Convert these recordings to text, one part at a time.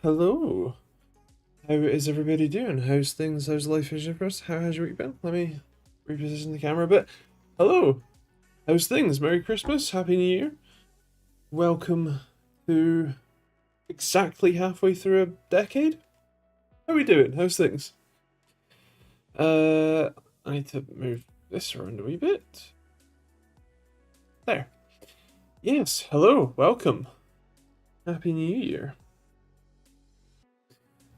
Hello. How is everybody doing? How's things? How's life? How's your first? How has your week been? Let me reposition the camera a bit. Hello. How's things? Merry Christmas. Happy New Year. Welcome to exactly halfway through a decade. How are we doing? How's things? I need to move this around a wee bit. There. Yes. Hello. Welcome. Happy New Year.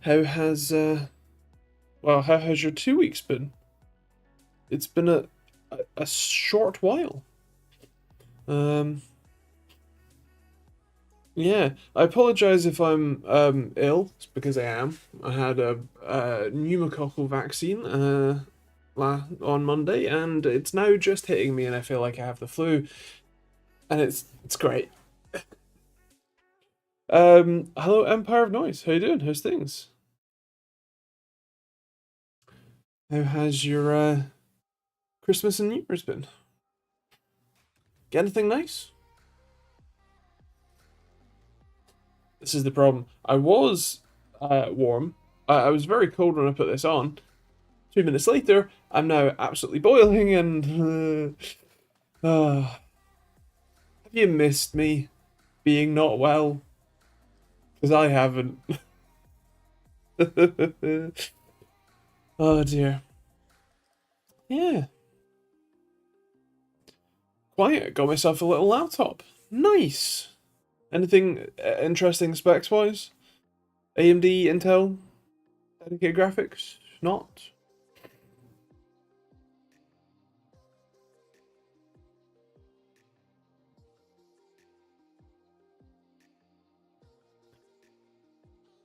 How has how has your 2 weeks been? It's been a short while. Um, yeah, I apologize if I'm ill. It's because I am. I had a pneumococcal vaccine on Monday, and it's now just hitting me, and I feel like I have the flu, and it's great. Hello, Empire of Noise. How you doing? How's things? How has your Christmas and New Year's been? Get anything nice? This is the problem. I was warm. I was very cold when I put this on. 2 minutes later, I'm now absolutely boiling and... have you missed me being not well? Because I haven't. Oh dear. Yeah. Quiet. Got myself a little laptop. Nice. Anything interesting specs-wise? AMD, Intel, dedicated graphics? Not?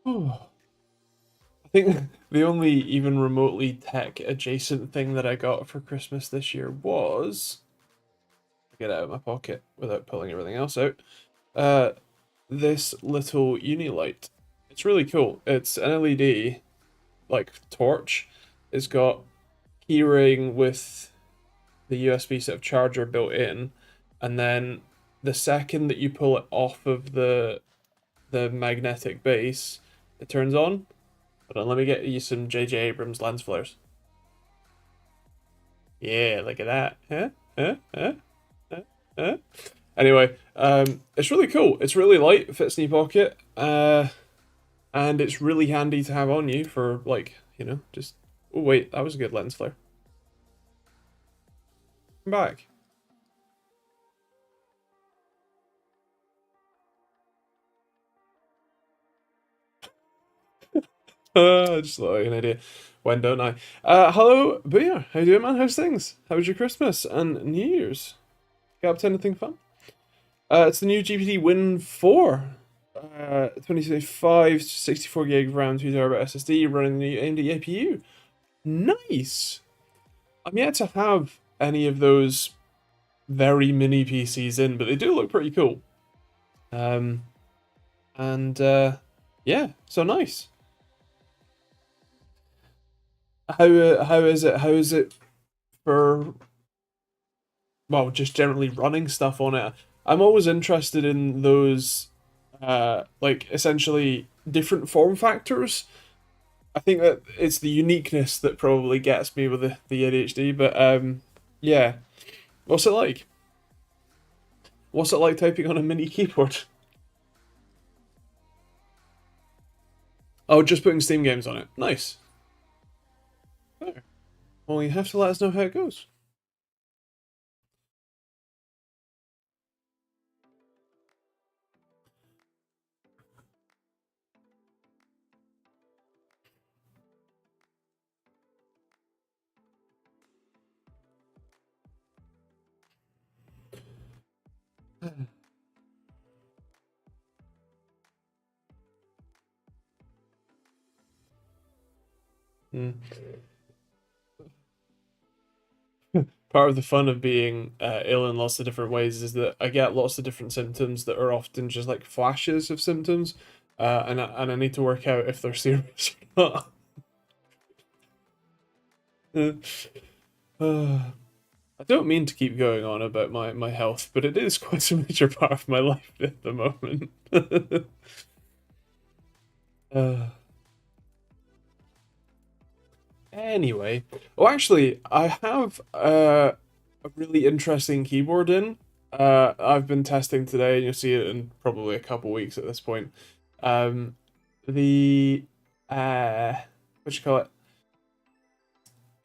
Oh. I think the only even remotely tech adjacent thing that I got for Christmas this year was get it out of my pocket without pulling everything else out. Uh, this little uni light. It's really cool. It's an LED like torch. It's got keyring with the USB sort of charger built in, and then the second that you pull it off of the magnetic base, it turns on. Hold on, let me get you some J.J. Abrams lens flares. Yeah, look at that. Huh? Huh? Huh? Huh? Huh? Anyway, it's really cool. It's really light, it fits in your pocket, and it's really handy to have on you for like, just. Oh wait, that was a good lens flare. Come back. Just like an idiot. When don't I? Hello, Booyah. How you doing, man? How's things? How was your Christmas and New Year's? Got up to anything fun? It's the new GPT Win 4. 2025, 64 gig RAM, 2 TB SSD, running the new AMD APU. Nice! I'm yet to have any of those very mini PCs in, but they do look pretty cool. Um, and yeah, so nice. How is it? How is it for just generally running stuff on it? I'm always interested in those like essentially different form factors. I think that it's the uniqueness that probably gets me with the ADHD, but yeah. What's it like? What's it like typing on a mini keyboard? Oh, just putting Steam games on it. Nice. There. Well, you have to let us know how it goes. Mm. Part of the fun of being ill in lots of different ways is that I get lots of different symptoms that are often just like flashes of symptoms, and I need to work out if they're serious or not. I don't mean to keep going on about my health, but it is quite a major part of my life at the moment. Uh, anyway, oh, actually, I have a really interesting keyboard in. I've been testing today, and you'll see it in probably a couple weeks at this point. Um, the what you call it?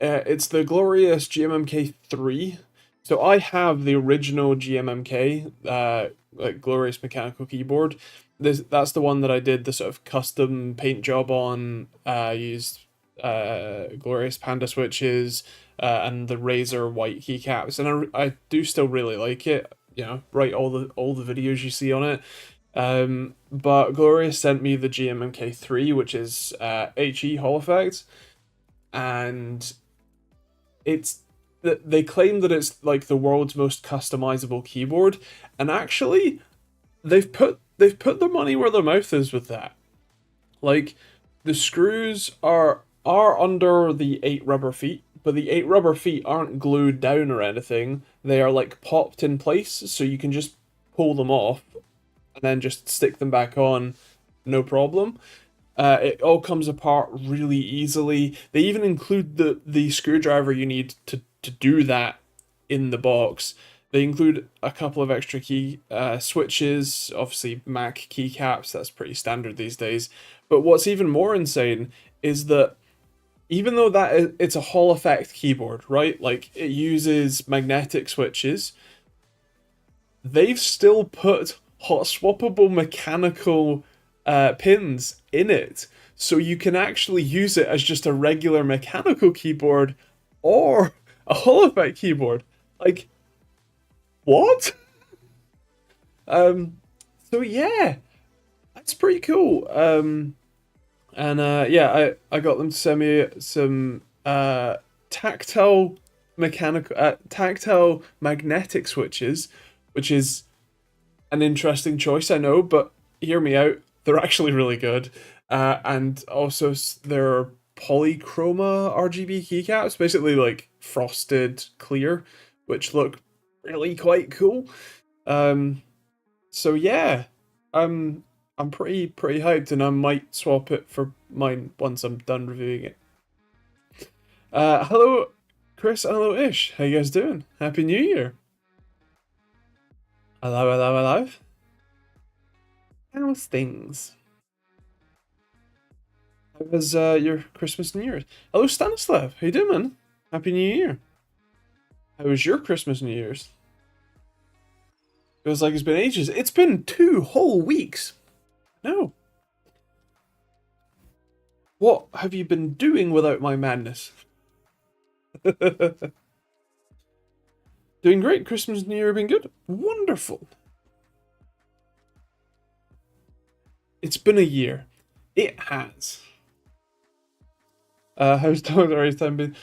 It's the glorious GMMK3. So I have the original GMMK, like glorious mechanical keyboard. That's the one that I did the sort of custom paint job on. Used glorious panda switches and the razor white keycaps, and I do still really like it. You know, right, all the videos you see on it. But Glorious sent me the GMMK3, which is HE Hall Effect, and it's they claim that it's like the world's most customizable keyboard, and actually they've put their money where their mouth is with that. Like the screws are under the 8 rubber feet, but the 8 rubber feet aren't glued down or anything. They are like popped in place, so you can just pull them off and then just stick them back on, no problem. It all comes apart really easily. They even include the screwdriver you need to do that in the box. They include a couple of extra key switches, obviously Mac keycaps, that's pretty standard these days. But what's even more insane is that even though it's a Hall effect keyboard, right? Like it uses magnetic switches, they've still put hot swappable mechanical pins in it, so you can actually use it as just a regular mechanical keyboard or a Hall effect keyboard. Like what? Um, so yeah, that's pretty cool. And yeah, I got them to send me some tactile tactile magnetic switches, which is an interesting choice, I know, but hear me out. They're actually really good. And also they're polychroma RGB keycaps, basically like frosted clear, which look really quite cool. Um, so yeah, I'm I'm pretty hyped, and I might swap it for mine once I'm done reviewing it. Hello, Chris. Hello, Ish. How you guys doing? Happy New Year. Hello, hello, hello. How's things? How was your Christmas and New Year's? Hello, Stanislav. How you doing, man? Happy New Year. How was your Christmas and New Year's? Feels like it's been ages. It's been 2 whole weeks. No. What have you been doing without my madness? Doing great. Christmas and New Year have been good. Wonderful. It's been a year. It has. How's Dr. Time been?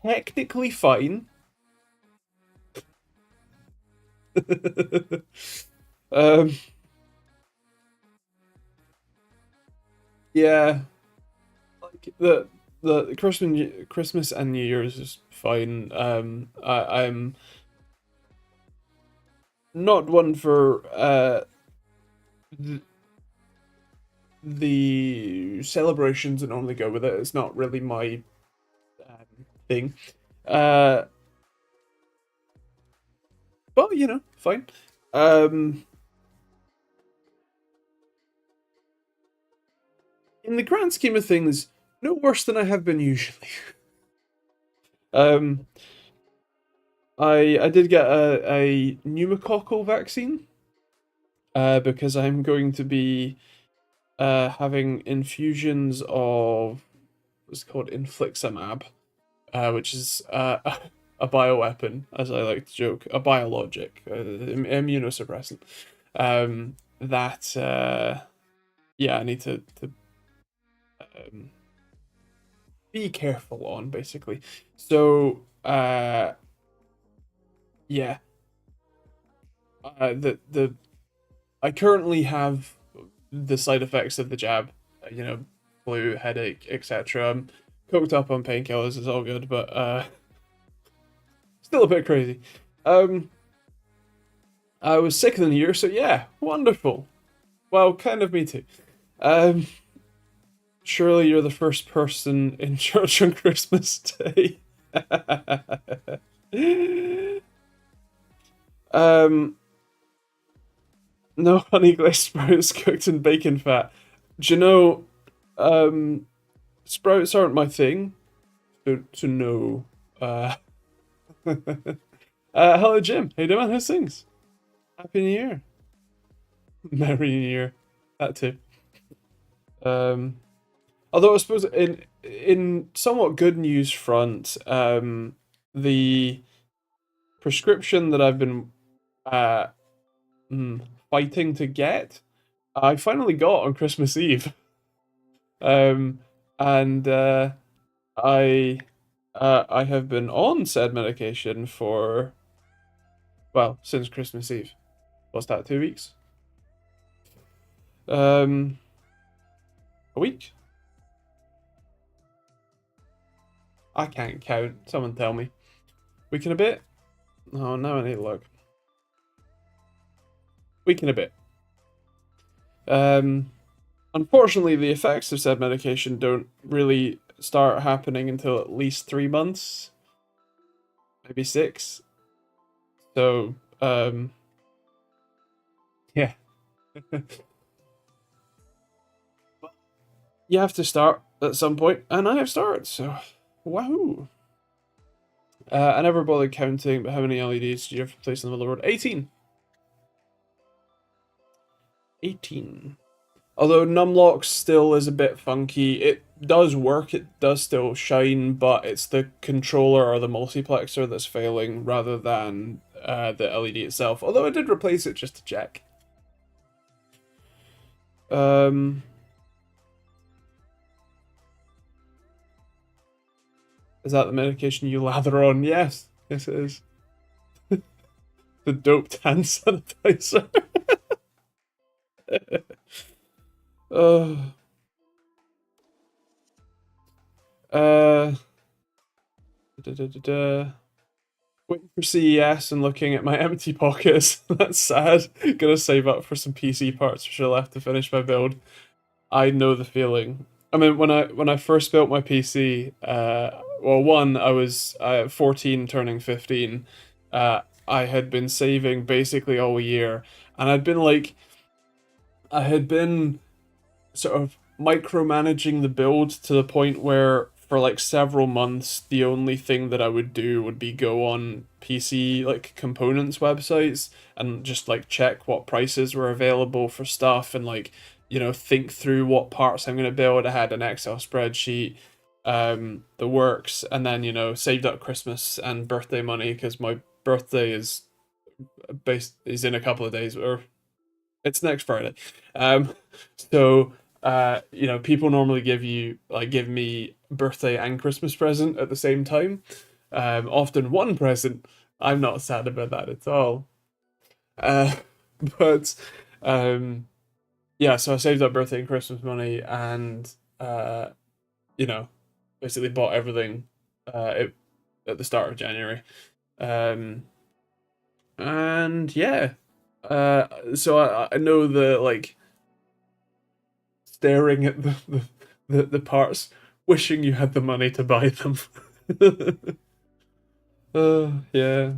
Technically fine. um, yeah, like the Christmas and New Year's is fine. I'm not one for the, the celebrations and only go with it. It's not really my thing. Uh, but you know, fine. Um, in the grand scheme of things, no worse than I have been usually. Um, I did get a pneumococcal vaccine because I'm going to be having infusions of what's called infliximab, which is a bioweapon, as I like to joke, a biologic, immunosuppressant. That yeah, I need to um, be careful on basically. So yeah, the I currently have the side effects of the jab, you know, flu, headache, etc. I'm coked up on painkillers, it's all good, but still a bit crazy. I was sick in the year, so yeah, wonderful. Well, kind of me too. Um, Surely you're the first person in church on Christmas Day. um, no honey glazed sprouts cooked in bacon fat. Do you know, um, sprouts aren't my thing. So no. Hello Jim. How you doing? How's things? Happy New Year. Merry New Year. That too. Um, Although I suppose in somewhat good news front, the prescription that I've been uh fighting to get, I finally got on Christmas Eve. Um, and I I have been on said medication for, well, since Christmas Eve. What's that? 2 weeks? Um, a week? I can't count. Someone tell me. Week and a bit? Oh, now I need to look. Week and a bit. Unfortunately, the effects of said medication don't really start happening until at least 3 months, maybe 6. So, yeah. You have to start at some point, and I have started, so wahoo. I never bothered counting, but how many LEDs do you have to place on the motherboard? 18. 18. Although Numlock still is a bit funky. It does work, it does still shine, but it's the controller or the multiplexer that's failing rather than the LED itself. Although I did replace it just to check. Is that the medication you lather on? Yes. Yes, it is. The doped hand sanitizer. uh, uh, Waiting for CES and looking at my empty pockets. That's sad. Gonna save up for some PC parts which are left to finish my build. I know the feeling. I mean, when I first built my PC, well, one, I was 14 turning 15. I had been saving basically all year, and I had been sort of micromanaging the build to the point where for like several months the only thing that I would do would be go on PC like components websites and just like check what prices were available for stuff and like think through what parts I'm going to build. I had an Excel spreadsheet, the works, and then saved up Christmas and birthday money because my birthday is in a couple of days, or it's next Friday. So people normally give me birthday and Christmas present at the same time. Often one present. I'm not sad about that at all. Uh, but yeah, so I saved up birthday and Christmas money and you know, basically bought everything at the start of January. And yeah. So I know the like staring at the parts, wishing you had the money to buy them. Yeah.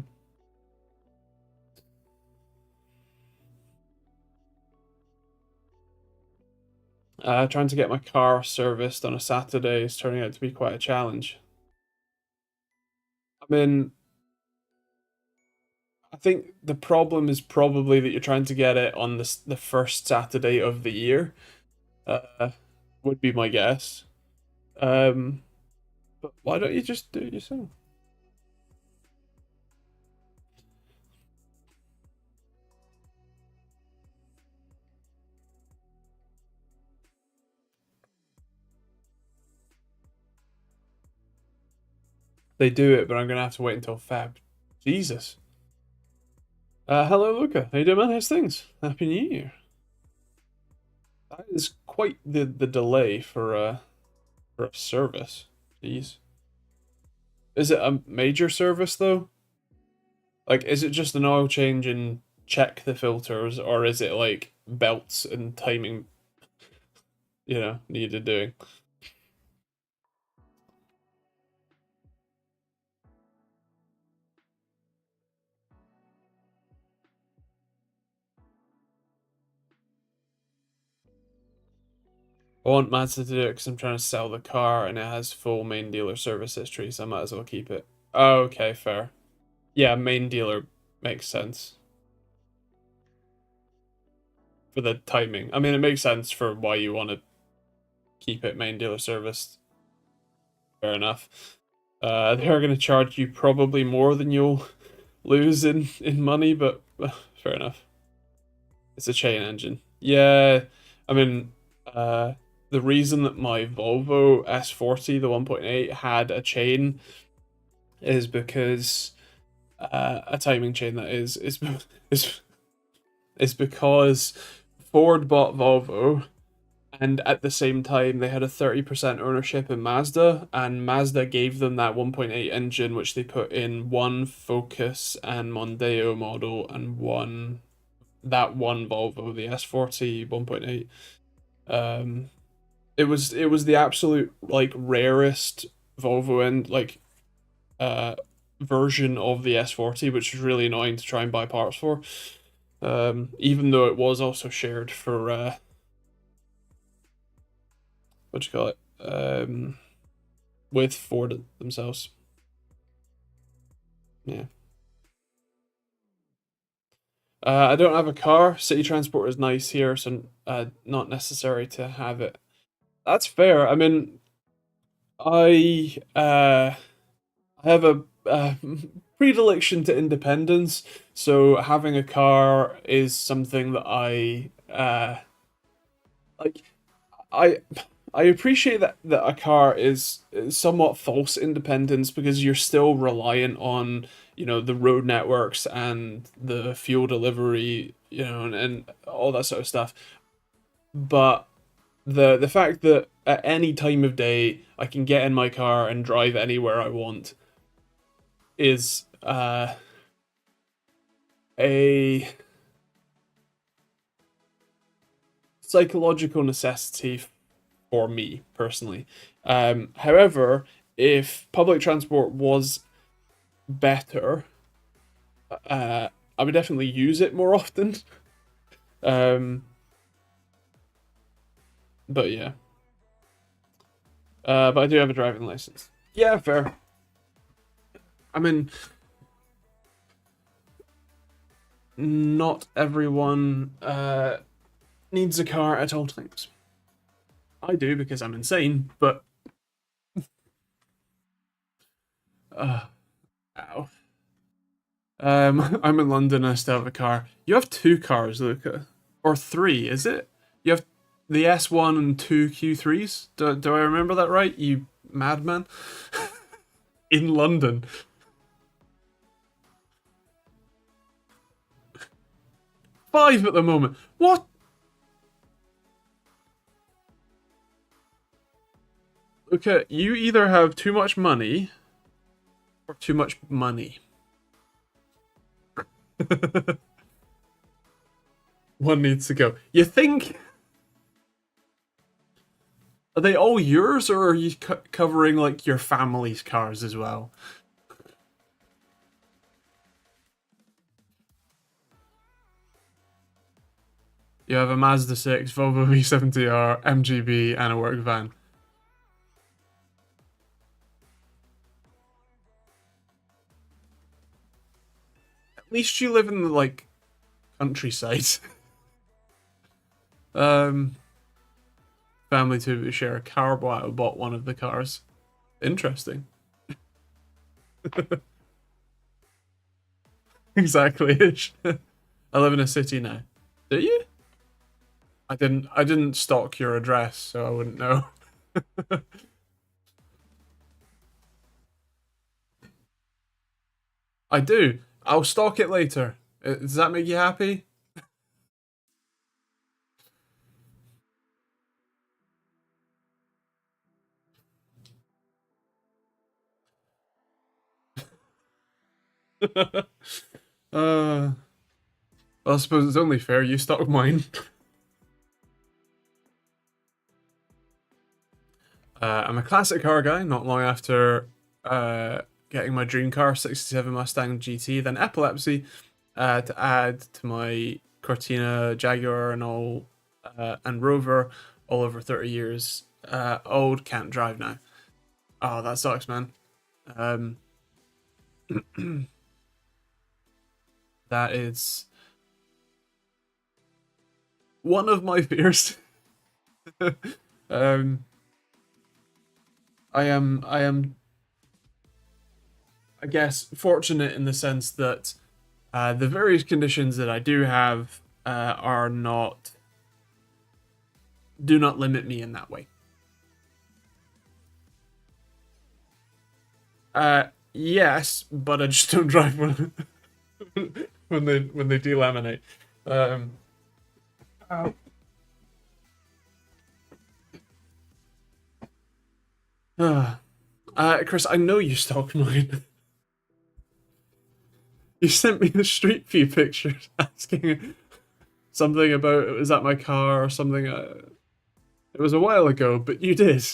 Trying to get my car serviced on a Saturday is turning out to be quite a challenge. I mean, I think the problem is probably that you're trying to get it on the first Saturday of the year. Uh, would be my guess. Um, but why don't you just do it yourself? They do it, but I'm gonna have to wait until Feb. Jesus. Hello, Luca. How you doing, man? How's things? Happy New Year. That is quite the delay for a service. Jeez. Is it a major service though? Like, is it just an oil change and check the filters, or is it like belts and timing, needed doing? I want Mazda to do it because I'm trying to sell the car and it has full main dealer service history, so I might as well keep it. Oh, okay, fair. Yeah, main dealer makes sense for the timing. I mean, it makes sense for why you want to keep it main dealer service. Fair enough. They're going to charge you probably more than you'll lose in money, but fair enough. It's a chain engine. Yeah, I mean, the reason that my Volvo S40, the 1.8, had a chain is because a timing chain that is is because Ford bought Volvo, and at the same time they had a 30% ownership in Mazda, and Mazda gave them that 1.8 engine, which they put in one Focus and Mondeo model and one Volvo, the S40 1.8. It was the absolute like rarest Volvo and like version of the S40, which was really annoying to try and buy parts for. Even though it was also shared for what do you call it? With Ford themselves. Yeah. I don't have a car. City transport is nice here, so not necessary to have it. That's fair. I mean, I have a predilection to independence, so having a car is something that like. I I appreciate that a car is somewhat false independence because you're still reliant on the road networks and the fuel delivery, and all that sort of stuff. But the fact that at any time of day I can get in my car and drive anywhere I want is a psychological necessity for me personally. However, if public transport was better, I would definitely use it more often. Um, but yeah, but I do have a driving license. Yeah, fair. I mean, not everyone needs a car at all times. I do because I'm insane, but ow. I'm in London. I still have a car. You have two cars, Luca, or three? Is it? You have the S1 and two Q3s. Do I remember that right? You madman. In London, five at the moment. What? Luca, you either have too much money or too much money. One needs to go. You think? Are they all yours, or are you covering like your family's cars as well? You have a Mazda 6, Volvo V70R, MGB, and a work van. At least you live in the like countryside. um, family to share a car, but I bought one of the cars. Interesting. Exactly. I live in a city now. Do you? I didn't stalk your address, so I wouldn't know. I do. I'll stalk it later. Does that make you happy? Well, I suppose it's only fair you stock mine. I'm a classic car guy. Not long after getting my dream car, 67 Mustang GT, then epilepsy, to add to my Cortina, Jaguar, and all, and Rover, all over 30 years. Old, can't drive now. Oh, that sucks, man. Um, that is one of my fears. um, I am, I guess, fortunate in the sense that the various conditions that I do have are not do not limit me in that way. Yes, but I just don't drive when when they delaminate. Um, uh, Chris, I know you stalked mine. You sent me the Street View pictures asking something about was that my car or something. It was a while ago, but you did.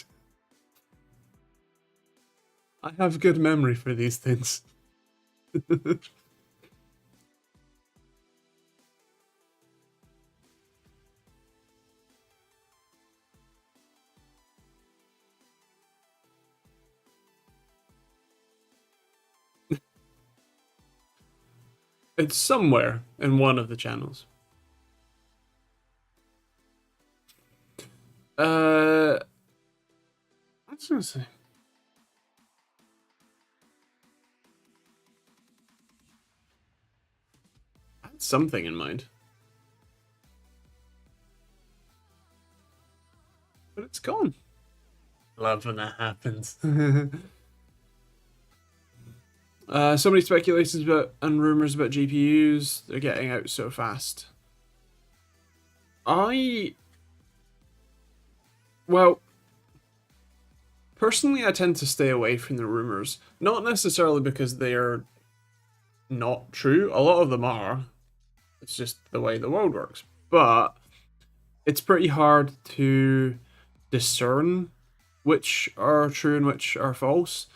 I have good memory for these things. It's somewhere in one of the channels. I was gonna say. I had something in mind. But it's gone. Love when that happens. So many speculations about and rumors about GPUs. They're getting out so fast. Well, personally, I tend to stay away from the rumors. Not necessarily because they're not true. A lot of them are. It's just the way the world works. But it's pretty hard to discern which are true and which are false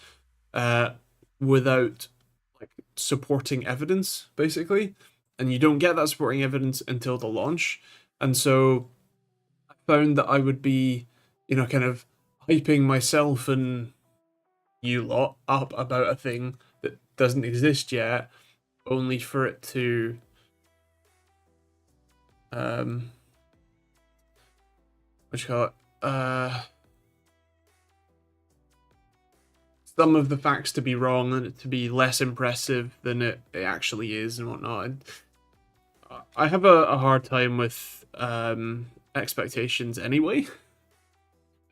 uh, without like supporting evidence, basically. And you don't get that supporting evidence until the launch. And so I found that I would be, kind of hyping myself and you lot up about a thing that doesn't exist yet, only for it to what you call it? Some of the facts to be wrong and it to be less impressive than it actually is and whatnot. And I have a hard time with expectations anyway.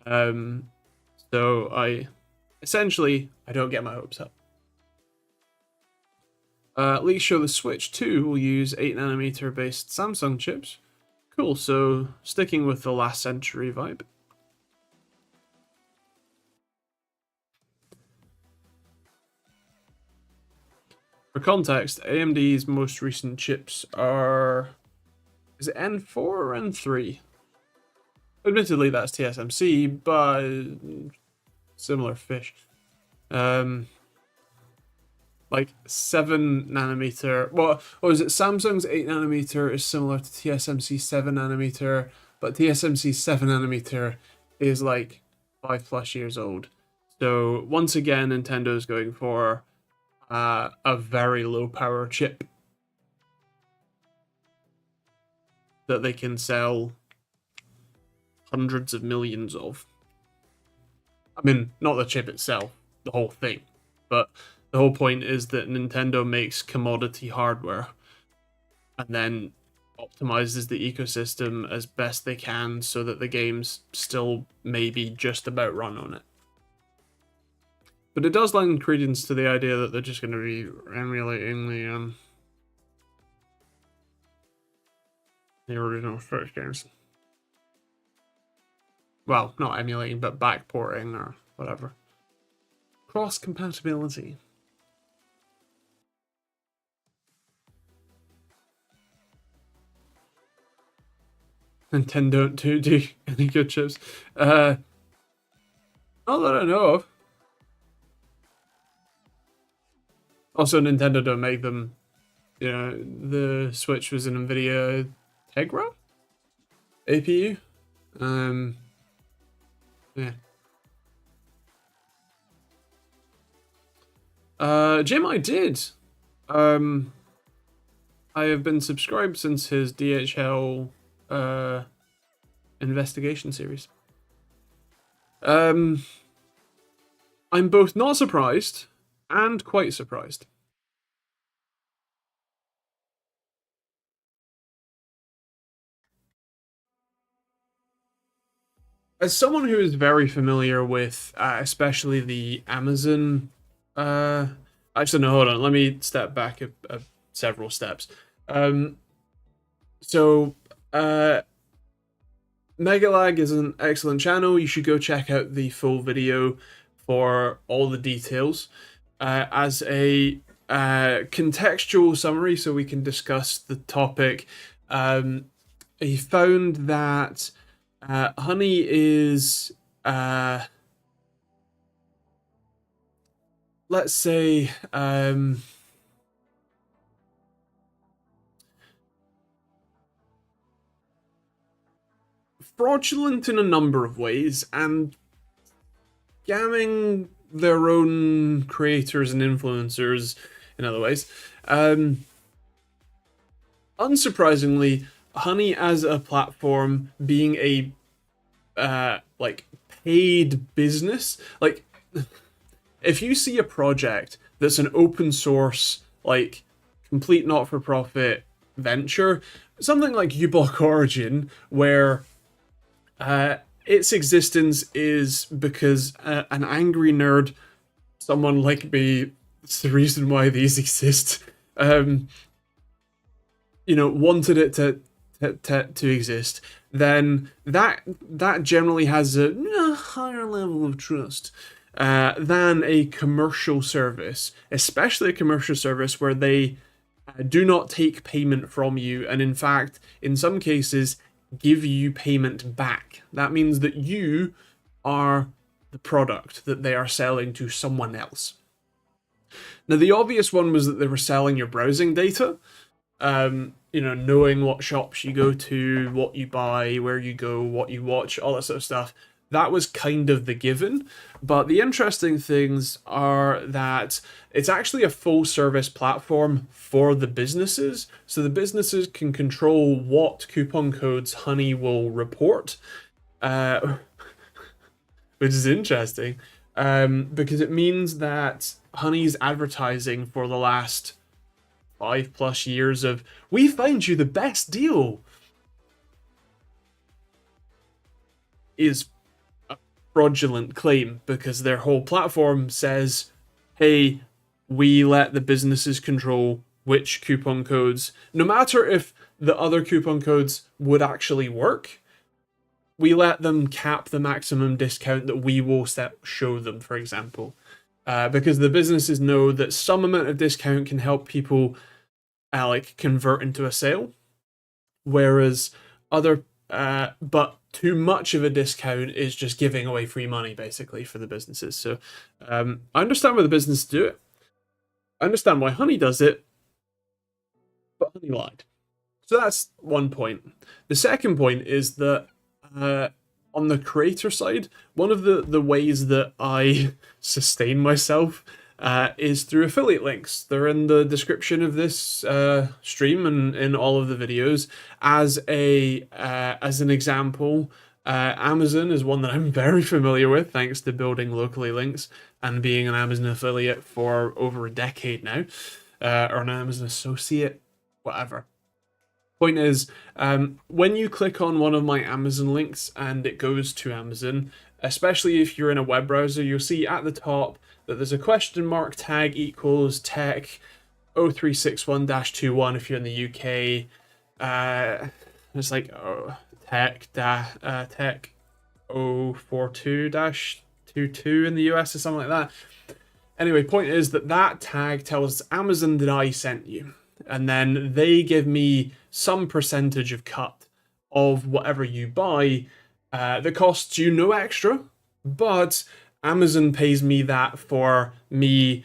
So I don't get my hopes up. Leaks show the Switch 2 will use 8nm based Samsung chips. Cool, so sticking with the last century vibe. For context, AMD's most recent chips are... Is it N4 or N3? Admittedly, that's TSMC, but similar fish. Like 7nm. Well, or is it Samsung's 8nm is similar to TSMC 7nm, but TSMC 7nm is like 5+ years old. So once again, Nintendo's going for a very low power chip that they can sell hundreds of millions of. I mean, not the chip itself, the whole thing. But the whole point is that Nintendo makes commodity hardware and then optimizes the ecosystem as best they can so that the games still maybe just about run on it. But it does lend credence to the idea that they're just going to be emulating the original Switch games. Well, not emulating, but backporting or whatever. Cross compatibility. Nintendo don't do any good chips. Not that I know of. Also, Nintendo don't make them. You know, the Switch was an NVIDIA Tegra APU. Yeah. Jim, I did. I have been subscribed since his DHL investigation series. I'm both not surprised and quite surprised. As someone who is very familiar with, especially the Amazon, actually no, hold on, let me step back several steps. So, Megalag is an excellent channel. You should go check out the full video for all the details. As a contextual summary, so we can discuss the topic, he found that honey is, let's say, fraudulent in a number of ways and scamming their own creators and influencers in other ways. Unsurprisingly, Honey as a platform being a like paid business, like if you see a project that's an open source, like complete not-for-profit venture, something like uBlock Origin, where its existence is because an angry nerd, someone like me, it's the reason why these exist, wanted it to exist, then that generally has a higher level of trust than a commercial service, especially a commercial service where they do not take payment from you, and in fact, in some cases, give you payment back. That means that you are the product that they are selling to someone else. Now, the obvious one was that they were selling your browsing data. Knowing what shops you go to, what you buy, where you go, what you watch, all that sort of stuff. That was kind of the given. But the interesting things are that it's actually a full service platform for the businesses. So the businesses can control what coupon codes Honey will report, which is interesting, because it means that Honey's advertising for the last 5+ years of "we find you the best deal" is a fraudulent claim, because their whole platform says, hey, we let the businesses control which coupon codes, no matter if the other coupon codes would actually work, we let them cap the maximum discount that we will show them, for example, because the businesses know that some amount of discount can help people convert into a sale, whereas but too much of a discount is just giving away free money, basically, for the businesses. So I understand why the business do it. I understand why Honey does it, but Honey lied. So that's one point. The second point is that on the creator side, one of the ways that I sustain myself is through affiliate links. They're in the description of this stream and in all of the videos. As an example, Amazon is one that I'm very familiar with, thanks to building locally links and being an Amazon affiliate for over a decade now, or an Amazon associate, whatever. Point is, when you click on one of my Amazon links and it goes to Amazon, especially if you're in a web browser, you'll see at the top that there's a question mark tag equals tech 0361-21 if you're in the UK. It's like tech 042-22 in the US or something like that. Anyway, point is that tag tells Amazon that I sent you, and then they give me some percentage of cut of whatever you buy that costs you no extra, but Amazon pays me that for me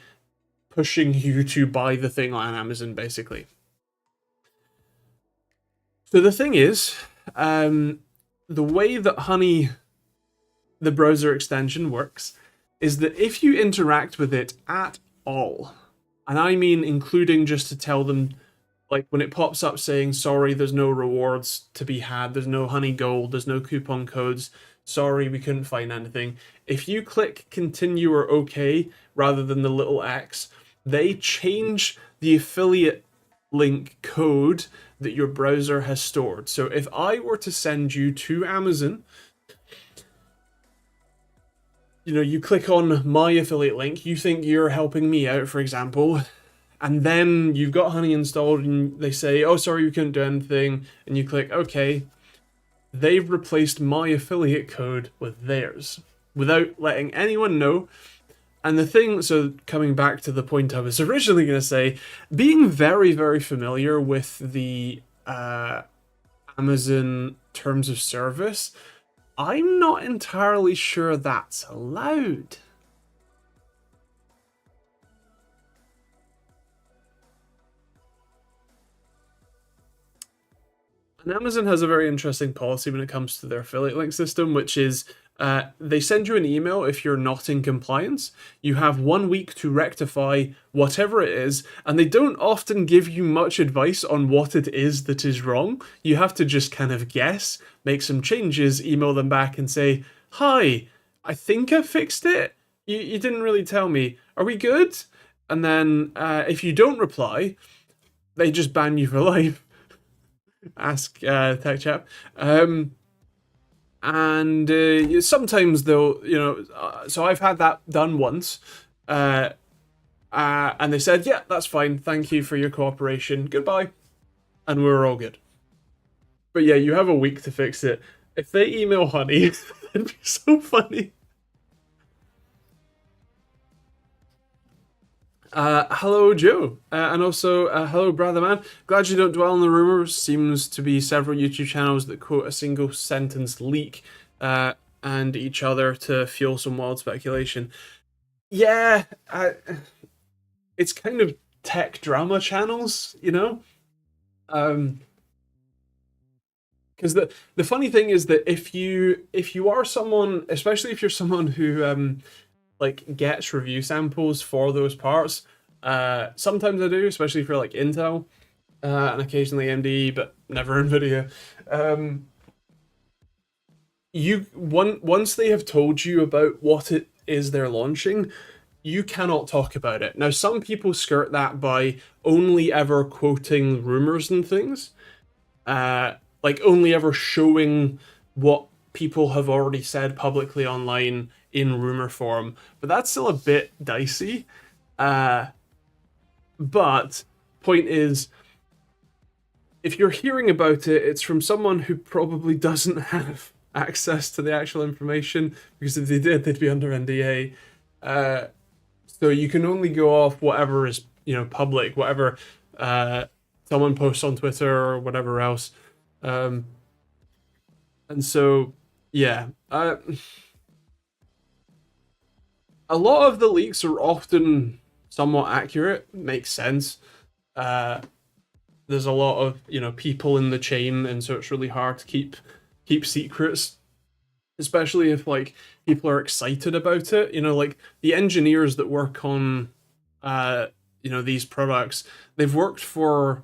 pushing you to buy the thing on Amazon, basically. So the thing is, the way that Honey, the browser extension, works is that if you interact with it at all, and I mean including just to tell them, like when it pops up saying, sorry, there's no rewards to be had, there's no Honey Gold, there's no coupon codes, sorry, we couldn't find anything. If you click continue or OK rather than the little X, they change the affiliate link code that your browser has stored. So if I were to send you to Amazon, you know, you click on my affiliate link, you think you're helping me out, for example, and then you've got Honey installed and they say, oh, sorry, you couldn't do anything, and you click OK, they've replaced my affiliate code with theirs without letting anyone know. And the thing, so coming back to the point I was originally going to say, being very, very familiar with the Amazon terms of service, I'm not entirely sure that's allowed. And Amazon has a very interesting policy when it comes to their affiliate link system, which is they send you an email if you're not in compliance. You have 1 week to rectify whatever it is, and they don't often give you much advice on what it is that is wrong. You have to just kind of guess, make some changes, email them back and say, hi, I think I fixed it. You didn't really tell me. Are we good? And then if you don't reply, they just ban you for life. Ask TechteamGB. And sometimes they'll, you know, so I've had that done once, and they said, yeah, that's fine, thank you for your cooperation, goodbye, and we were all good. But yeah, you have a week to fix it. If they email Honey, it'd be so funny. Hello, Joe. And also, hello, brother man. Glad you don't dwell on the rumors. Seems to be several YouTube channels that quote a single sentence leak and each other to fuel some wild speculation. Yeah, it's kind of tech drama channels, you know? Because the funny thing is that if you are someone, especially if you're someone who like gets review samples for those parts. Sometimes I do, especially for like Intel and occasionally AMD, but never NVIDIA. Once they have told you about what it is they're launching, you cannot talk about it. Now, some people skirt that by only ever quoting rumors and things, like only ever showing what people have already said publicly online in rumor form, but that's still a bit dicey. But point is, if you're hearing about it, it's from someone who probably doesn't have access to the actual information, because if they did, they'd be under NDA. So you can only go off whatever is, you know, public, whatever someone posts on Twitter or whatever else. And so, yeah. A lot of the leaks are often somewhat accurate, makes sense. There's a lot of, you know, people in the chain, and so it's really hard to keep secrets, especially if like people are excited about it. You know, like the engineers that work on you know, these products, they've worked for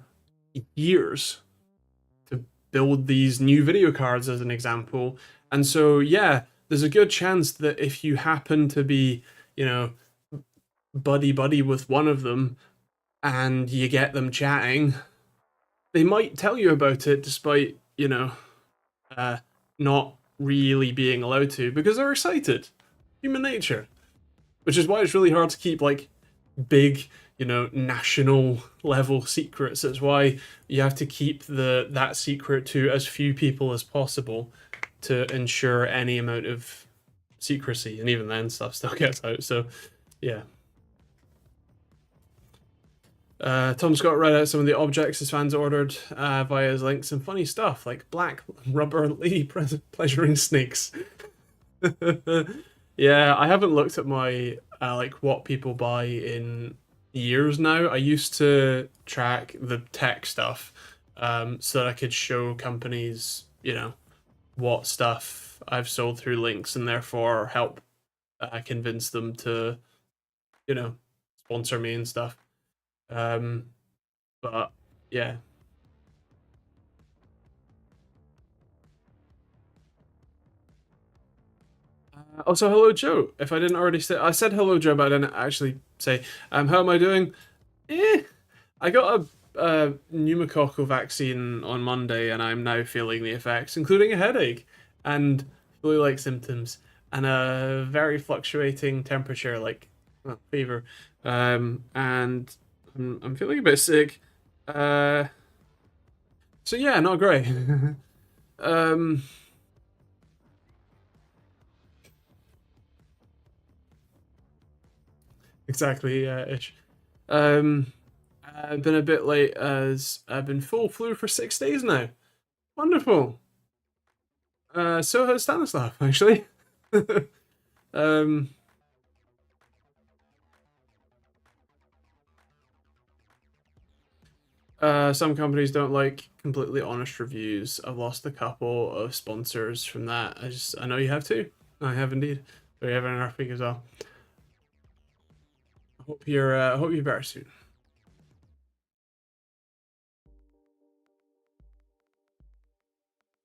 years to build these new video cards, as an example. And so yeah, there's a good chance that if you happen to be, you know, buddy with one of them and you get them chatting, they might tell you about it despite, you know, not really being allowed to, because they're excited. Human nature. Which is why it's really hard to keep like big, you know, national level secrets. That's why you have to keep that secret to as few people as possible to ensure any amount of secrecy, and even then stuff still gets out. So yeah. Tom Scott read out some of the objects his fans ordered via his links, and funny stuff like black rubber lady pleasuring snakes. Yeah, I haven't looked at my like what people buy in years now. I used to track the tech stuff, so that I could show companies, what stuff I've sold through links, and therefore help convince them to, you know, sponsor me and stuff. Um, but yeah. Also, hello, Joe. If I didn't already say, I said hello, Joe, but I didn't actually say, how am I doing? I got a pneumococcal vaccine on Monday, and I'm now feeling the effects, including a headache and flu-like symptoms and a very fluctuating temperature, like fever. And I'm feeling a bit sick. Uh, so yeah, not great. um. Exactly, yeah, ish. Um, I've been a bit late as I've been full flu for 6 days now. Wonderful. So has Stanislav, actually. um, some companies don't like completely honest reviews. I've lost a couple of sponsors from that. I know you have too. I have indeed. So you have an RP as well. I hope you're better soon.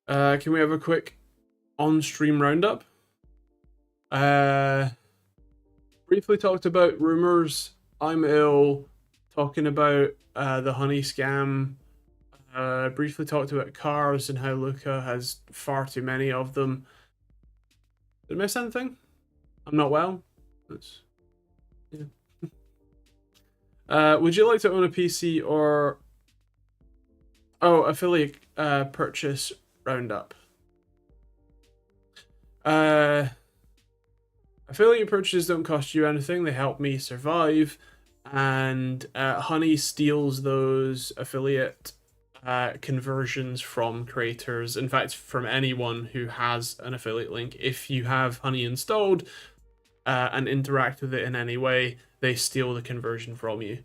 Can we have a quick on-stream roundup? Briefly talked about rumors. I'm ill. Talking about the honey scam. Briefly talked about cars and how Luca has far too many of them. Did I miss anything? I'm not well. Yeah. Would you like to own a PC or affiliate purchase roundup? Affiliate purchases don't cost you anything. They help me survive, and Honey steals those affiliate conversions from creators. In fact, from anyone who has an affiliate link. If you have Honey installed and interact with it in any way, they steal the conversion from you.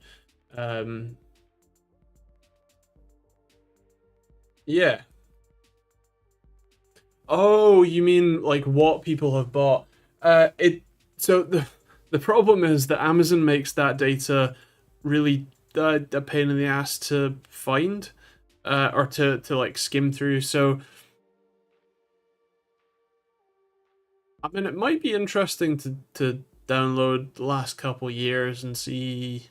Yeah. Oh, you mean like what people have bought? It so the problem is that Amazon makes that data really a pain in the ass to find, or to like skim through. So I mean, it might be interesting to download the last couple years and see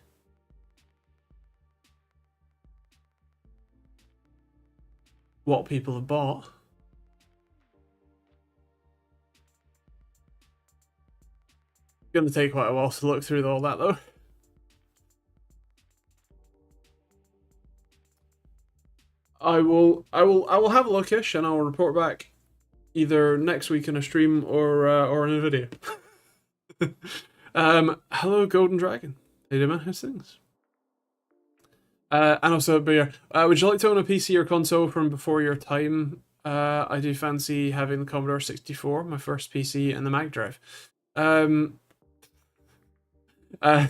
what people have bought. Gonna take quite a while to look through all that though. I will have a lookish and I'll report back either next week in a stream or in a video. Hello Golden Dragon. Hey man, how's things? And also Beer, would you like to own a PC or console from before your time? I do fancy having the Commodore 64, my first PC, and the Mag Drive. Um, uh,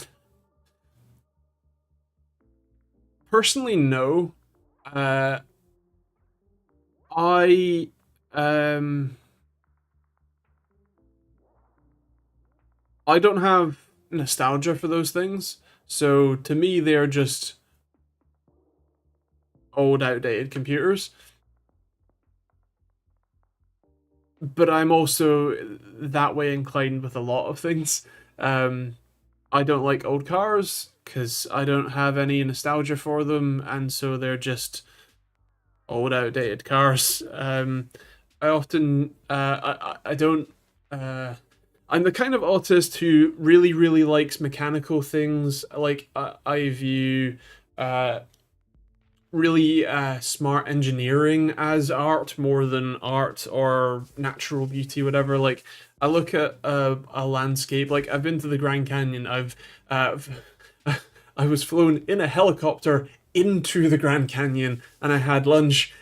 Personally, no. I um I don't have nostalgia for those things. So to me they're just old outdated computers. But I'm also that way inclined with a lot of things. I don't like old cars because I don't have any nostalgia for them, and so they're just old outdated cars. I often I don't I'm the kind of autist who really likes mechanical things. Like I view really smart engineering as art more than art or natural beauty, whatever. Like I look at a landscape. Like I've been to the Grand Canyon. I was flown in a helicopter into the Grand Canyon, and I had lunch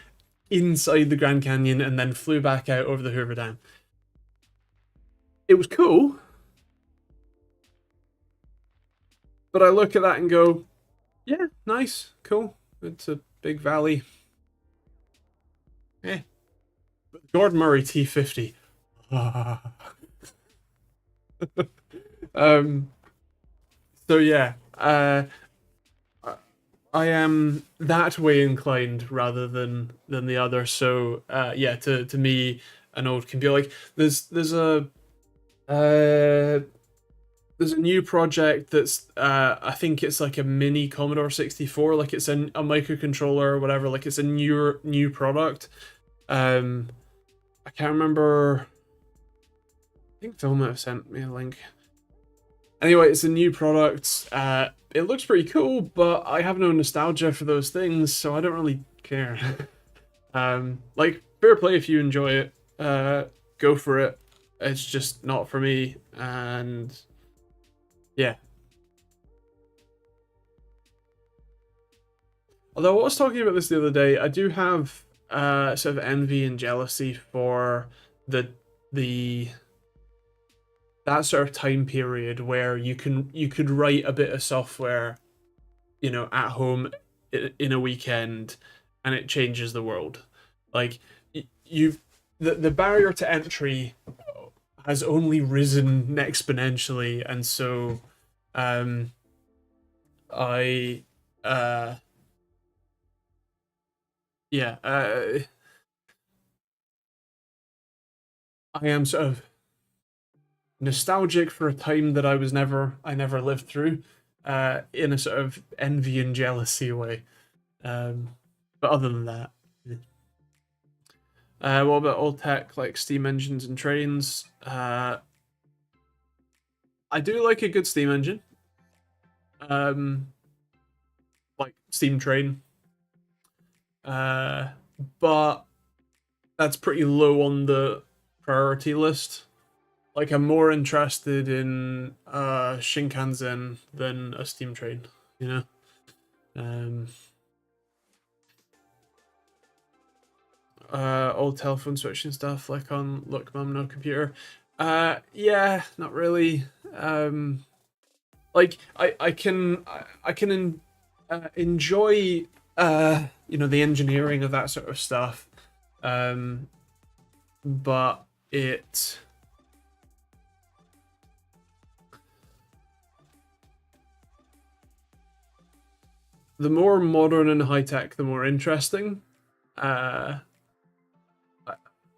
inside the Grand Canyon, and then flew back out over the Hoover Dam. It was cool, but I look at that and go, yeah, nice, cool. It's a big valley. Eh. But Gordon Murray T50. um. So yeah, I am that way inclined rather than the other. So yeah, to me, an old computer, like uh there's a new project that's I think it's like a mini Commodore 64, like it's a microcontroller or whatever, like it's a new product. Um, I can't remember. I think Phil might have sent me a link. Anyway, it's a new product. It looks pretty cool, but I have no nostalgia for those things, so I don't really care. Like, fair play if you enjoy it. Go for it. It's just not for me, and yeah. Although I was talking about this the other day, I do have sort of envy and jealousy for the the that sort of time period where you could write a bit of software, at home in a weekend, and it changes the world. Like you, the barrier to entry has only risen exponentially, and so um, I yeah I am sort of nostalgic for a time that I never lived through, in a sort of envy and jealousy way. But other than that, yeah. What about old tech like steam engines and trains? I do like a good steam engine, um, like steam train, uh, but that's pretty low on the priority list. Like I'm more interested in Shinkansen than a steam train, you know. Um, Old telephone switching stuff like on Look Mum No Computer. Yeah, not really. Like I can enjoy the engineering of that sort of stuff, um, but it the more modern and high tech, the more interesting. Uh,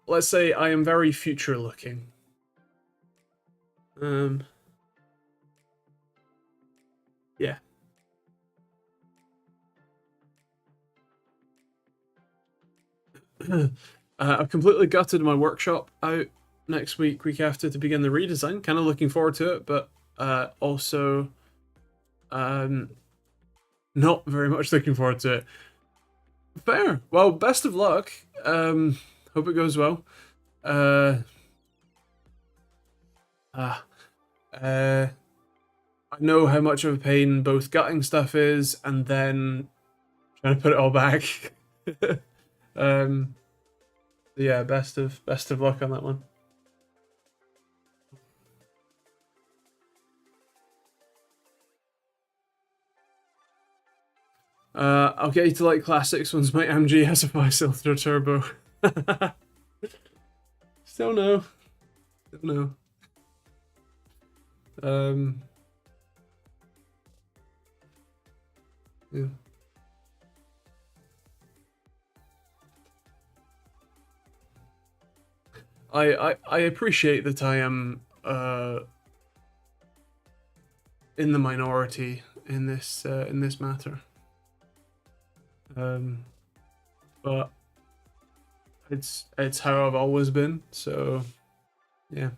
let's say I am very future looking. Um, yeah. I've completely gutted my workshop out next week after to begin the redesign. Kind of looking forward to it, but also um, not very much looking forward to it. Fair. Well, best of luck. Hope it goes well. Uh, ah, uh, I know how much of a pain both gutting stuff is and then trying to put it all back. um, yeah, best of luck on that one. I'll get you to like classics once my MG has a 5-cylinder turbo. Still no. Still no. Um, yeah. I appreciate that I am in the minority in this matter. Um, but it's how I've always been. So yeah,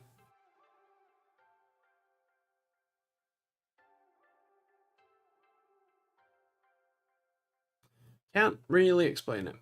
can't really explain it.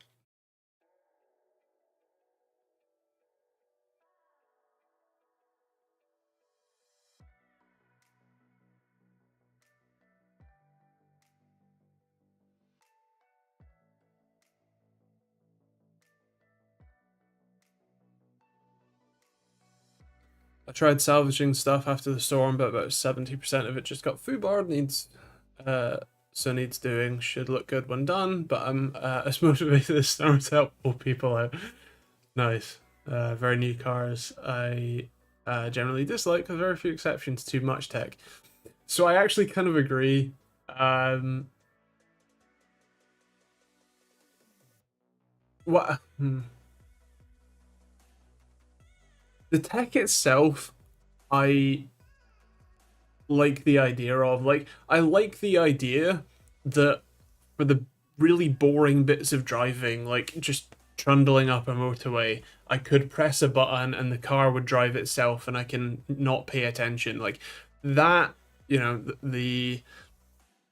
I tried salvaging stuff after the storm, but about 70% of it just got foobarred. So needs doing. Should look good when done, but I'm as motivated as summer to help pull people out. Nice. Very new cars. I generally dislike, with very few exceptions, too much tech. So I actually kind of agree. What? The tech itself, I like the idea of. Like, I like the idea that for the really boring bits of driving, like just trundling up a motorway, I could press a button and the car would drive itself and I can not pay attention. Like that, the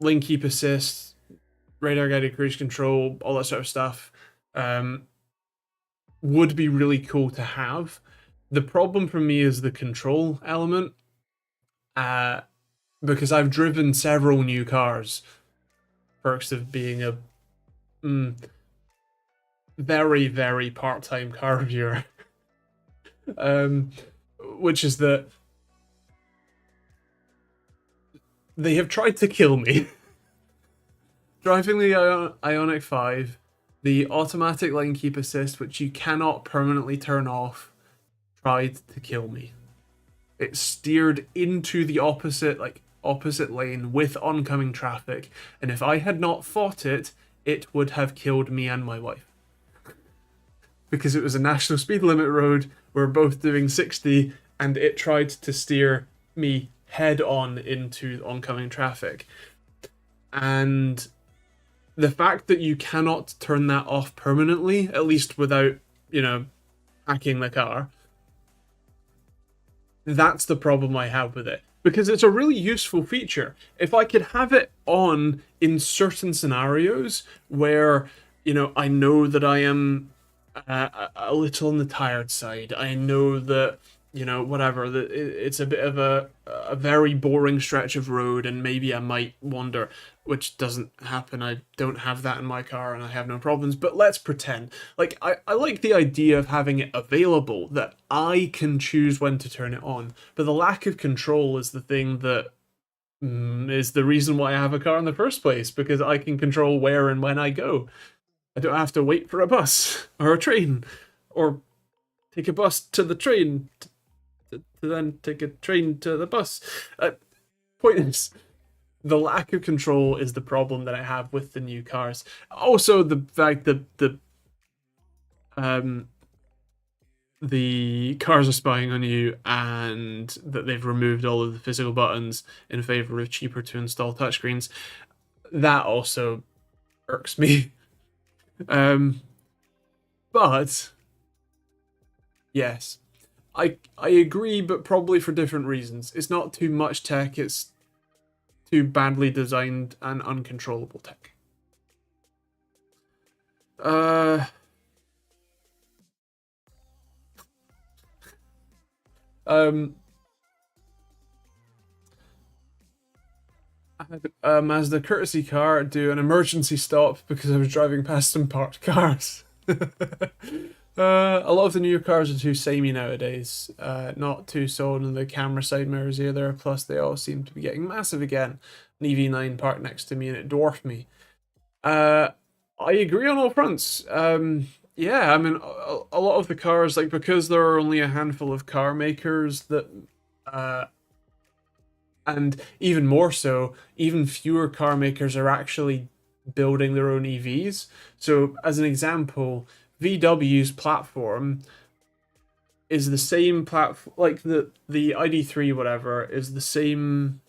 lane keep assist, radar guided cruise control, all that sort of stuff, would be really cool to have. The problem for me is the control element, because I've driven several new cars. Perks of being a very, very part-time car reviewer, which is that they have tried to kill me. Driving the Ionic 5, the automatic lane keep assist, which you cannot permanently turn off, tried to kill me. It steered into the opposite lane with oncoming traffic, and if I had not fought it, it would have killed me and my wife. Because it was a national speed limit road, we were both doing 60, and it tried to steer me head on into oncoming traffic. And the fact that you cannot turn that off permanently, at least without, hacking the car, that's the problem I have with it. Because it's a really useful feature. If I could have it on in certain scenarios where, I know that I am a little on the tired side, I know that, whatever, that it's a bit of a very boring stretch of road and maybe I might wander, which doesn't happen. I don't have that in my car and I have no problems, but let's pretend. Like, I like the idea of having it available, that I can choose when to turn it on, but the lack of control is the thing that is the reason why I have a car in the first place, because I can control where and when I go. I don't have to wait for a bus or a train, or take a bus to the train to then take a train to the bus. Point is, the lack of control is the problem that I have with the new cars. Also, the fact that the cars are spying on you and that they've removed all of the physical buttons in favor of cheaper to install touchscreens, that also irks me. But yes, I agree, but probably for different reasons. It's not too much tech, it's too badly designed and uncontrollable tech. I had a Mazda courtesy car do an emergency stop because I was driving past some parked cars. A lot of the newer cars are too samey nowadays. Not too solid on the camera side mirrors either. Plus, they all seem to be getting massive again. An EV9 parked next to me and it dwarfed me. I agree on all fronts. Yeah, I mean, a lot of the cars, like, because there are only a handful of car makers that, and even more so, even fewer car makers are actually building their own EVs. So, as an example, VW's platform is the same platform, like the ID3 whatever is the same,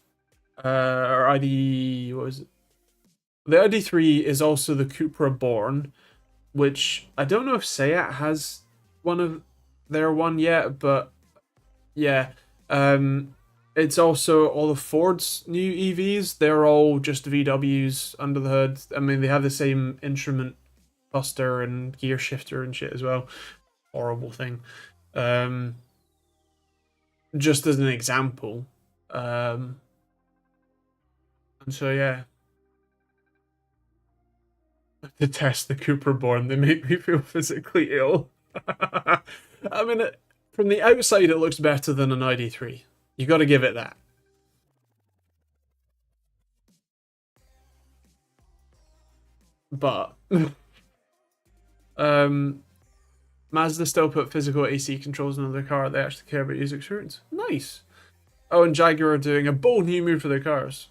or ID, what was it? The ID3 is also the Cupra Born, which I don't know if Seat has one of their one yet, but yeah. It's also all of Ford's new EVs. They're all just VWs under the hood. I mean, they have the same instrument cluster and gear shifter and shit as well. Horrible thing. Just as an example. And so yeah. To test the Cooper Born, they make me feel physically ill. I mean, From the outside, it looks better than an ID3. You got to give it that. But Mazda still put physical AC controls in their car. They actually care about user experience. Nice. Oh, and Jaguar are doing a bold new move for their cars.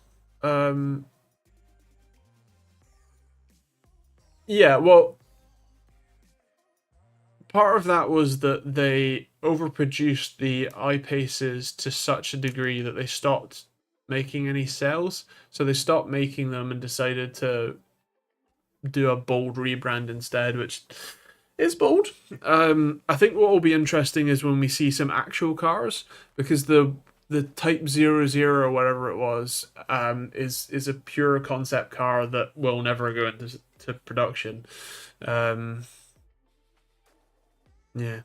Yeah, well, part of that was that they overproduced the I-Paces to such a degree that they stopped making any sales. So they stopped making them and decided to do a bold rebrand instead, which is bold. I think what will be interesting is when we see some actual cars, because the Type 00 or whatever it was is a pure concept car that will never go into production. Yeah.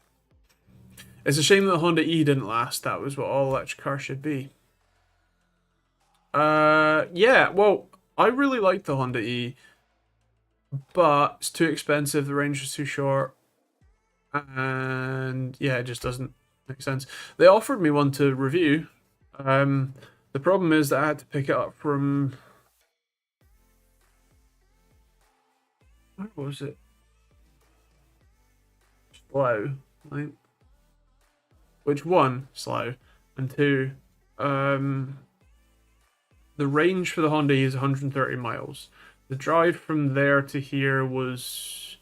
It's a shame that the Honda E didn't last. That was what all electric cars should be. Yeah, well, I really liked the Honda E, but it's too expensive, the range was too short, and yeah, it just doesn't make sense. They offered me one to review. The problem is that I had to pick it up from... Where was it? Slough, I think. Which one? Slough. And two, the range for the Honda E is 130 miles. The drive from there to here was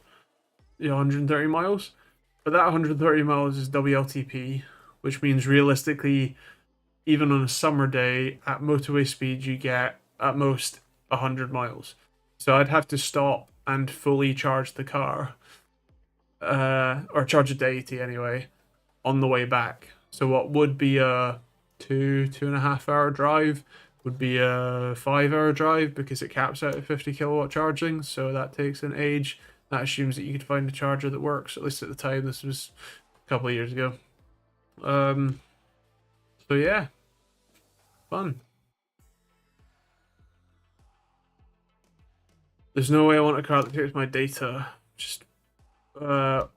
130 miles. But that 130 miles is WLTP, which means realistically, even on a summer day, at motorway speed, you get at most 100 miles. So I'd have to stop and fully charge the car, or charge it to 80 anyway, on the way back. So what would be a 2.5 hour drive would be a 5 hour drive, because it caps out at 50 kilowatt charging. So that takes an age. That assumes that you could find a charger that works, at least at the time. This was a couple of years ago. So yeah, fun. There's no way I want a car that takes my data. Just, yeah.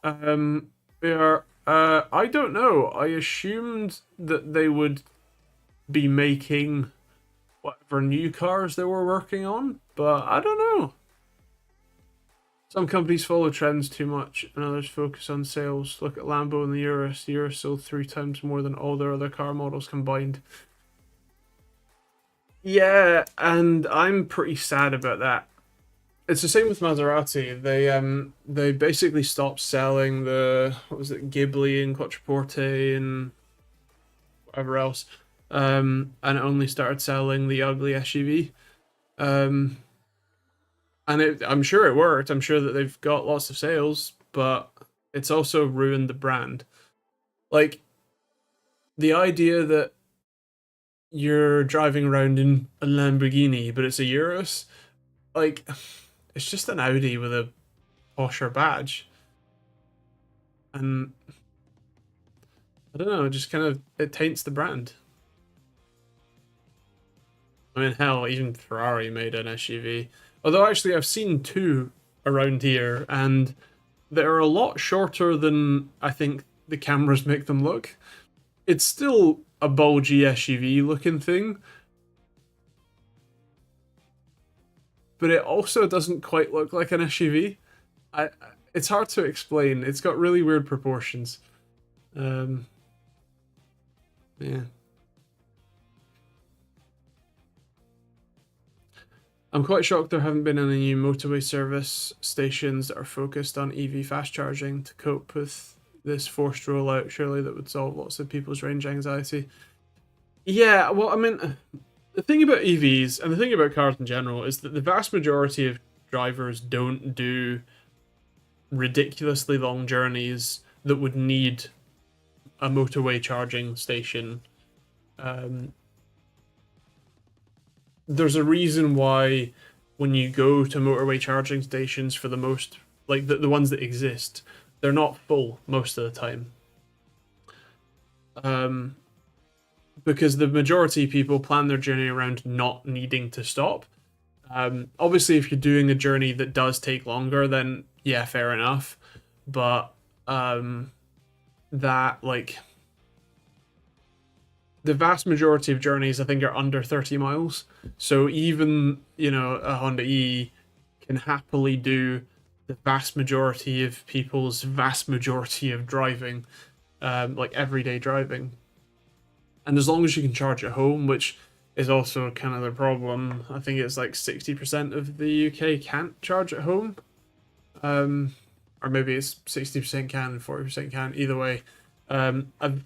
We are. I don't know. I assumed that they would be making whatever new cars they were working on, but I don't know. Some companies follow trends too much, and others focus on sales. Look at Lambo and the Urus. The Urus sold 3 times more than all their other car models combined. Yeah, and I'm pretty sad about that. It's the same with Maserati. They basically stopped selling the, what was it, Ghibli and Quattroporte and whatever else, and only started selling the ugly SUV. And I'm sure it worked. I'm sure that they've got lots of sales, but it's also ruined the brand. Like, the idea that you're driving around in a Lamborghini, but it's a Urus, like, it's just an Audi with a Porsche badge. And I don't know, just kind of, it taints the brand. I mean, hell, even Ferrari made an SUV. Although, actually, I've seen 2 around here, and they're a lot shorter than I think the cameras make them look. It's still a bulgy SUV looking thing, but it also doesn't quite look like an SUV. It's hard to explain. It's got really weird proportions. Yeah. I'm quite shocked there haven't been any new motorway service stations that are focused on EV fast charging to cope with this forced rollout. Surely that would solve lots of people's range anxiety. Yeah, well, I mean, the thing about EVs and the thing about cars in general is that the vast majority of drivers don't do ridiculously long journeys that would need a motorway charging station. There's a reason why when you go to motorway charging stations, for the most, like the ones that exist, they're not full most of the time. because the majority of people plan their journey around not needing to stop. Obviously, if you're doing a journey that does take longer, then yeah, fair enough. But that like the vast majority of journeys, I think, are under 30 miles. So even a Honda E can happily do the vast majority of people's vast majority of driving, like everyday driving. And as long as you can charge at home, which is also kind of the problem, I think it's like 60% of the UK can't charge at home. Or maybe it's 60% can and 40% can. Either way, a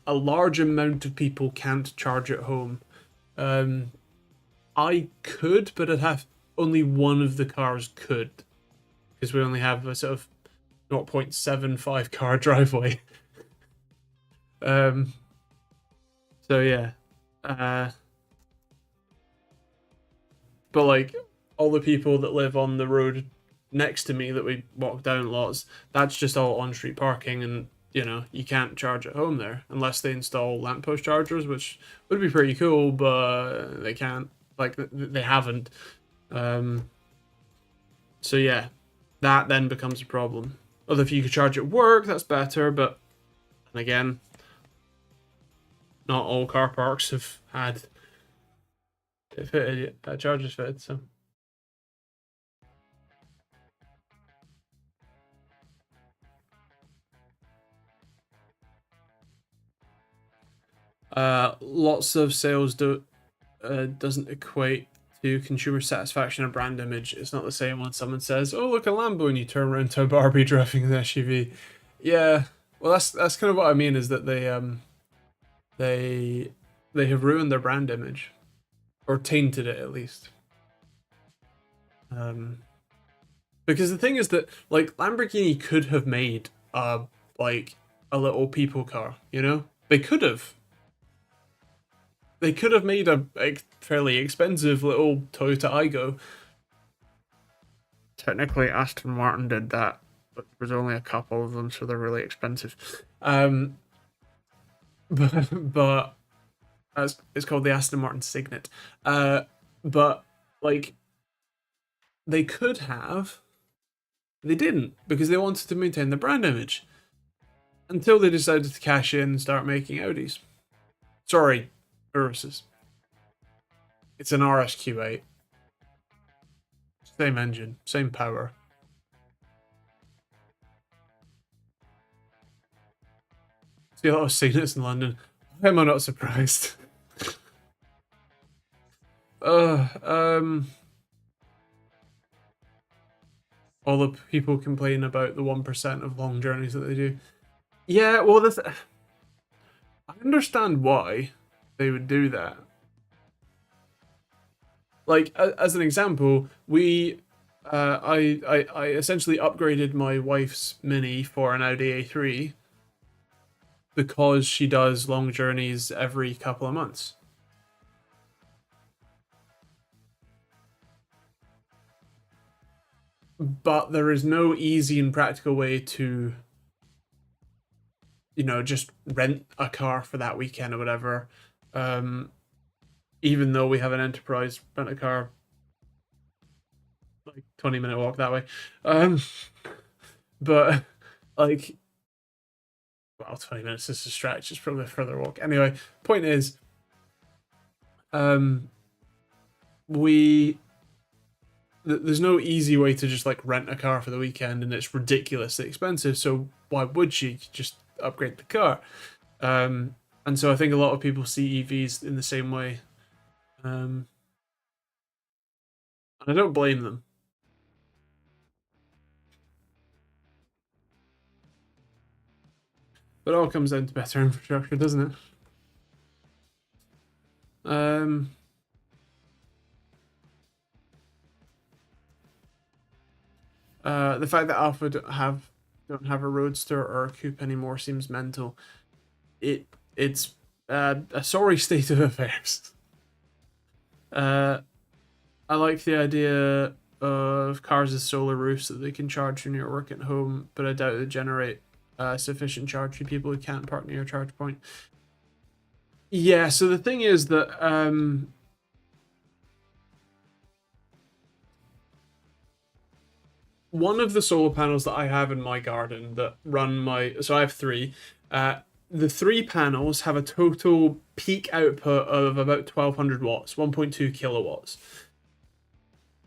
large amount of people can't charge at home. I could, but I'd have only one of the cars could, because we only have a sort of 0.75 car driveway. um, so yeah, but like all the people that live on the road next to me that we walk down lots, that's just all on-street parking, and you can't charge at home there unless they install lamppost chargers, which would be pretty cool, but they can't. Like they haven't. So yeah, that then becomes a problem. Although if you could charge at work, that's better, but and again, not all car parks have had it fitted, chargers fitted, so. Lots of sales doesn't equate to consumer satisfaction or brand image. It's not the same when someone says, "Oh, look, a Lambo," and you turn around to a Barbie driving an SUV. Yeah, well, that's kind of what I mean, is that they have ruined their brand image, or tainted it at least. Because the thing is that like Lamborghini could have made like a little people car, They could have. They could have made a fairly expensive little Toyota Aygo. Technically, Aston Martin did that, but there's only a couple of them, so they're really expensive. But it's called the Aston Martin Signet. But like they could have, they didn't, because they wanted to maintain the brand image until they decided to cash in and start making Audis. Sorry, Uruses. It's an RSQ8. Same engine, same power. See a lot of Signets in London. Why am I not surprised? All the people complain about the 1% of long journeys that they do. Yeah, well, I understand why they would do that. Like, as an example, I essentially upgraded my wife's Mini for an Audi A3 because she does long journeys every couple of months. But there is no easy and practical way to, just rent a car for that weekend or whatever. Even though we have an enterprise rent a car, like 20-minute walk that way. But like, well, 20 minutes is a stretch. It's probably a further walk. Anyway, point is, there's no easy way to just like rent a car for the weekend, and it's ridiculously expensive. So why would she just upgrade the car? And so I think a lot of people see EVs in the same way. And I don't blame them. But it all comes down to better infrastructure, doesn't it? The fact that Alpha don't have a Roadster or a Coupe anymore seems mental. It's a sorry state of affairs. I like the idea of cars with solar roofs that they can charge when you're working at home, but I doubt they generate sufficient charge for people who can't park near a charge point. Yeah, so the thing is that one of the solar panels that I have in my garden that run my, so I have three. The three panels have a total peak output of about 1200 watts, 1.2 kilowatts.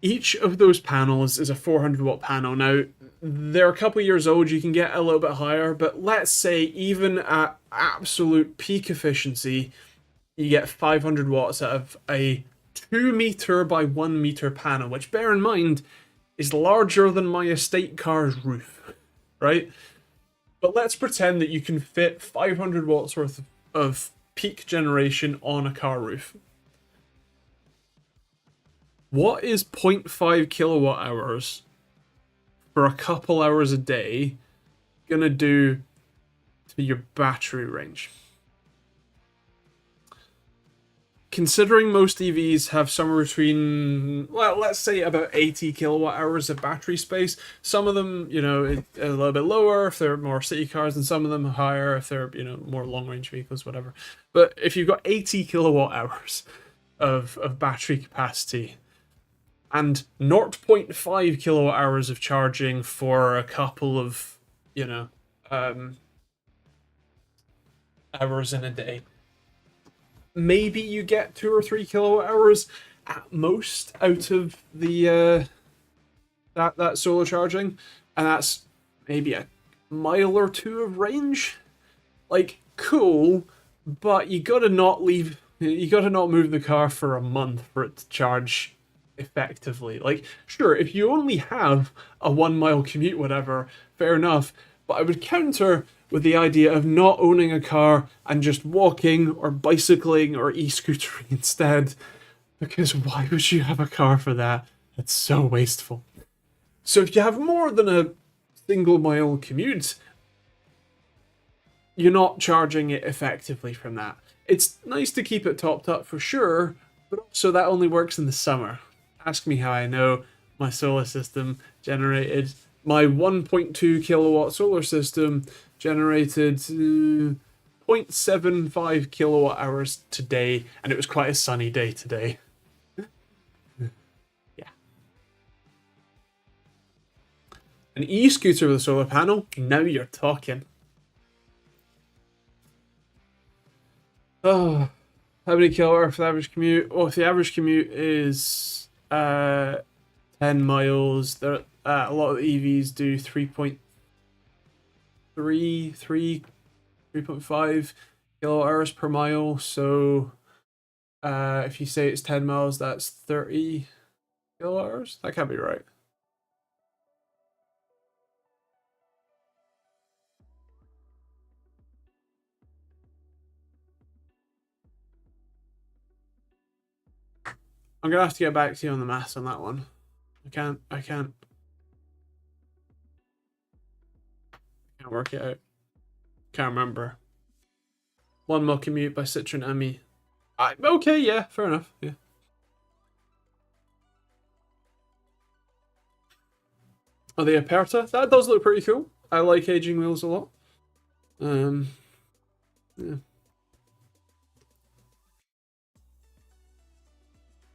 Each of those panels is a 400-watt panel. Now, they're a couple years old, you can get a little bit higher, but let's say even at absolute peak efficiency, you get 500 watts out of a 2 meter by 1 meter panel, which, bear in mind, is larger than my estate car's roof, right? But let's pretend that you can fit 500 watts worth of peak generation on a car roof. What is 0.5 kilowatt hours for a couple hours a day gonna do to your battery range? Considering most EVs have somewhere between, well, let's say about 80 kilowatt hours of battery space. Some of them, a little bit lower if they're more city cars, and some of them higher if they're, more long range vehicles, whatever. But if you've got 80 kilowatt hours of battery capacity and 0.5 kilowatt hours of charging for a couple of, hours in a day, maybe you get 2 or 3 kilowatt hours at most out of the that solar charging, and that's maybe a mile or two of range. Like, cool, but you gotta not leave. You gotta not move the car for a month for it to charge effectively. Like, sure, if you only have a 1 mile commute, whatever, fair enough. But I would counter with the idea of not owning a car and just walking or bicycling or e-scootering instead. Because why would you have a car for that? It's so wasteful. So if you have more than a single mile commute, you're not charging it effectively from that. It's nice to keep it topped up for sure, but also that only works in the summer. Ask me how I know. My solar system generated, my 1.2 kilowatt solar system generated 0.75 kilowatt hours today, and it was quite a sunny day today. Yeah. An e-scooter with a solar panel? Now you're talking. Oh, how many kilowatt for the average commute? Well, if the average commute is 10 miles, there a lot of EVs do 3.5 kilowatt hours per mile. So if you say it's 10 miles, that's 30 kilowatt hours. That can't be right. I'm gonna have to get back to you on the maths on that one. I can't work it out. Can't remember. 1 mile commute by Citroen Ami. Okay, yeah, fair enough. Yeah. Oh, the Aperta? That does look pretty cool. I like aging wheels a lot.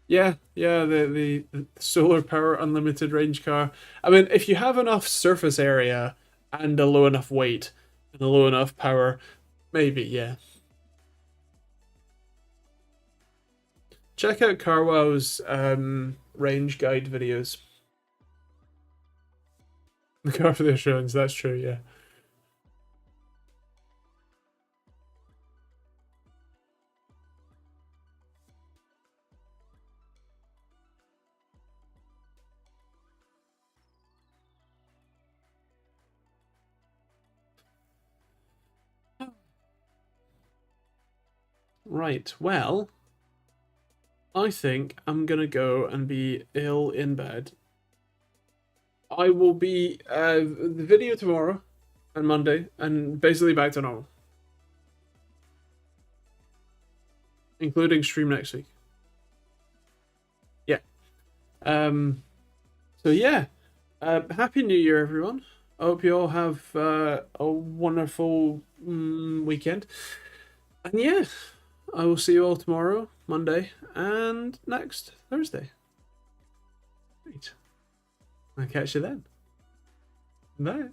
Yeah. Yeah, the solar power unlimited range car. I mean, if you have enough surface area and a low enough weight and a low enough power, maybe, yeah. Check out Carwow's range guide videos. The car for the assurance, that's true, yeah. Right, well, I think I'm gonna go and be ill in bed. I will be the video tomorrow and Monday, and basically back to normal, including stream next week. Yeah. So yeah. Happy New Year, everyone. I hope you all have a wonderful weekend. And yeah, I will see you all tomorrow, Monday, and next Thursday. Right. I'll catch you then. Bye.